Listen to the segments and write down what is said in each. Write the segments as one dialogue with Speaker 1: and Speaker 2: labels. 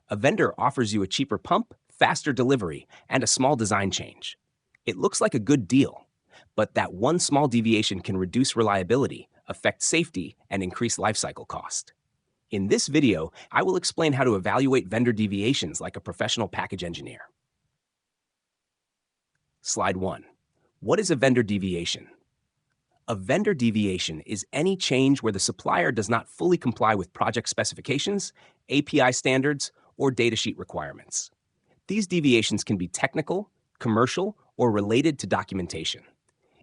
Speaker 1: A vendor offers you a cheaper pump, faster delivery, and a small design change. It looks like a good deal, but that one small deviation can reduce reliability, affect safety, and increase lifecycle cost. In this video, I will explain how to evaluate vendor deviations like a professional package engineer. Slide 1. What is a vendor deviation? A vendor deviation is any change where the supplier does not fully comply with project specifications, API standards, or datasheet requirements. These deviations can be technical, commercial, or related to documentation.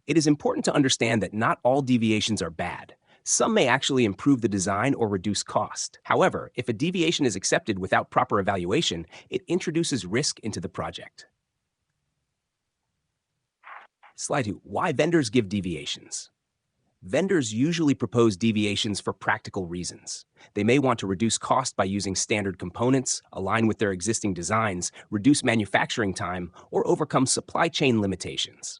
Speaker 1: It is important to understand that not all deviations are bad. Some may actually improve the design or reduce cost. However, if a deviation is accepted without proper evaluation, it introduces risk into the project. Slide 2. Why vendors give deviations? Vendors usually propose deviations for practical reasons. They may want to reduce cost by using standard components, align with their existing designs, reduce manufacturing time, or overcome supply chain limitations.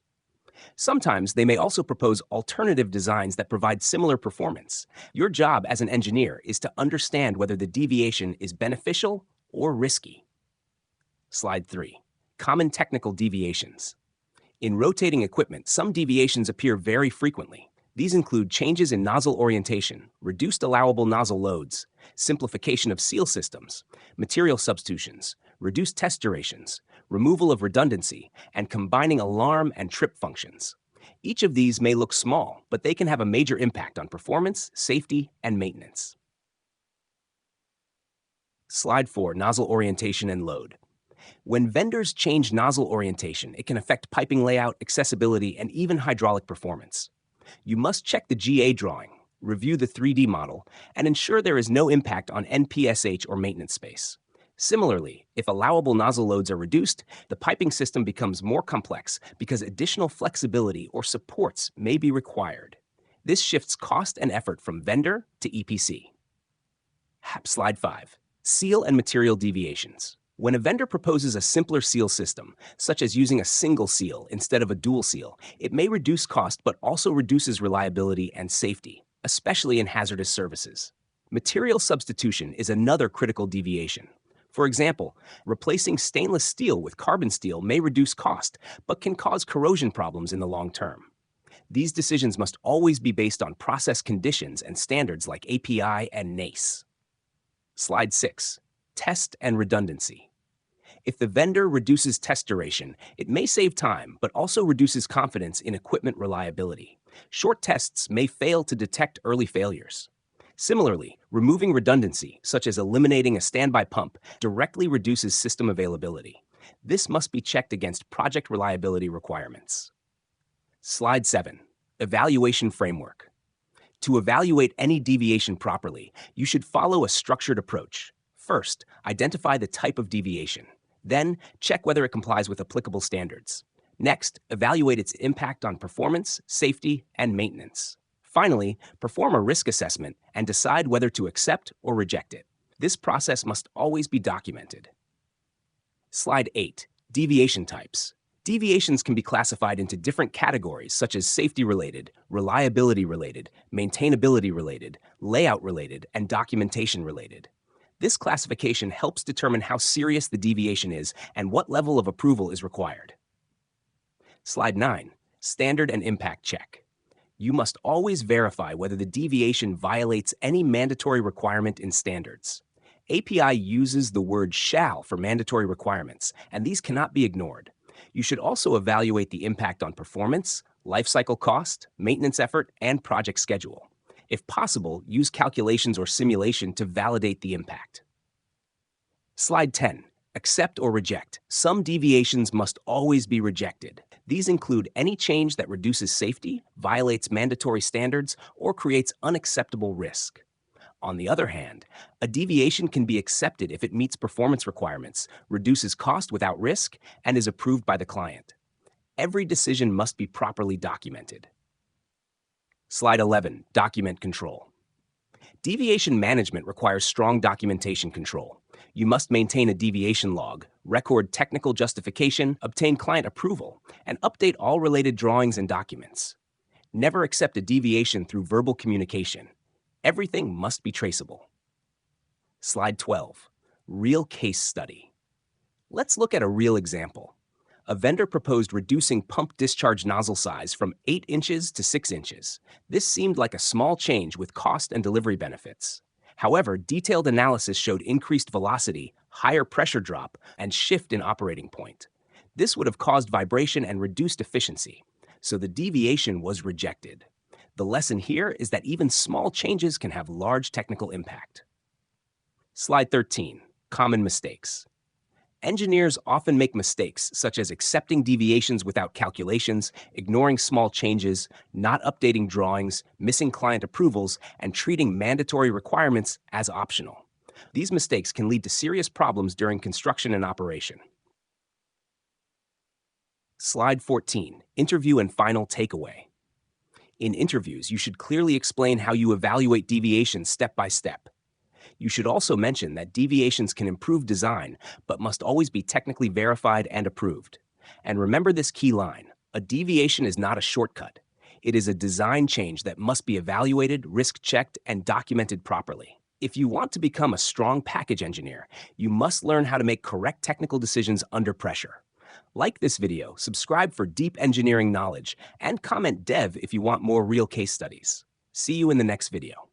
Speaker 1: Sometimes they may also propose alternative designs that provide similar performance. Your job as an engineer is to understand whether the deviation is beneficial or risky. Slide 3. Common technical deviations. In rotating equipment, some deviations appear very frequently. These include changes in nozzle orientation, reduced allowable nozzle loads, simplification of seal systems, material substitutions, reduced test durations, removal of redundancy, and combining alarm and trip functions. Each of these may look small, but they can have a major impact on performance, safety, and maintenance. Slide 4. Nozzle orientation and load. When vendors change nozzle orientation, it can affect piping layout, accessibility, and even hydraulic performance. You must check the GA drawing, review the 3D model, and ensure there is no impact on NPSH or maintenance space. Similarly, if allowable nozzle loads are reduced, the piping system becomes more complex because additional flexibility or supports may be required. This shifts cost and effort from vendor to EPC. Slide 5. Seal and material deviations. When a vendor proposes a simpler seal system, such as using a single seal instead of a dual seal, it may reduce cost but also reduces reliability and safety, especially in hazardous services. Material substitution is another critical deviation. For example, replacing stainless steel with carbon steel may reduce cost, but can cause corrosion problems in the long term. These decisions must always be based on process conditions and standards like API and NACE. Slide 6. Test and redundancy. If the vendor reduces test duration, it may save time, but also reduces confidence in equipment reliability. Short tests may fail to detect early failures. Similarly, removing redundancy, such as eliminating a standby pump, directly reduces system availability. This must be checked against project reliability requirements. Slide 7. Evaluation framework. To evaluate any deviation properly, you should follow a structured approach. First, identify the type of deviation. Then, check whether it complies with applicable standards. Next, evaluate its impact on performance, safety, and maintenance. Finally, perform a risk assessment and decide whether to accept or reject it. This process must always be documented. Slide 8. Deviation types. Deviations can be classified into different categories such as safety-related, reliability-related, maintainability-related, layout-related, and documentation-related. This classification helps determine how serious the deviation is and what level of approval is required. Slide 9. Standard and impact check. You must always verify whether the deviation violates any mandatory requirement in standards. API uses the word shall for mandatory requirements, and these cannot be ignored. You should also evaluate the impact on performance, lifecycle cost, maintenance effort, and project schedule. If possible, use calculations or simulation to validate the impact. Slide 10. Accept or reject. Some deviations must always be rejected. These include any change that reduces safety, violates mandatory standards, or creates unacceptable risk. On the other hand, a deviation can be accepted if it meets performance requirements, reduces cost without risk, and is approved by the client. Every decision must be properly documented. Slide 11. Document control. Deviation management requires strong documentation control. You must maintain a deviation log, record technical justification, obtain client approval, and update all related drawings and documents. Never accept a deviation through verbal communication. Everything must be traceable. Slide 12. Real case study. Let's look at a real example. A vendor proposed reducing pump discharge nozzle size from 8 inches to 6 inches. This seemed like a small change with cost and delivery benefits. However, detailed analysis showed increased velocity, higher pressure drop, and shift in operating point. This would have caused vibration and reduced efficiency, so the deviation was rejected. The lesson here is that even small changes can have large technical impact. Slide 13. Common mistakes. Engineers often make mistakes such as accepting deviations without calculations, ignoring small changes, not updating drawings, missing client approvals, and treating mandatory requirements as optional. These mistakes can lead to serious problems during construction and operation. Slide 14. Interview and final takeaway. In interviews, you should clearly explain how you evaluate deviations step by step. You should also mention that deviations can improve design, but must always be technically verified and approved. And remember this key line: a deviation is not a shortcut. It is a design change that must be evaluated, risk-checked, and documented properly. If you want to become a strong package engineer, you must learn how to make correct technical decisions under pressure. Like this video, subscribe for deep engineering knowledge, and comment dev if you want more real case studies. See you in the next video.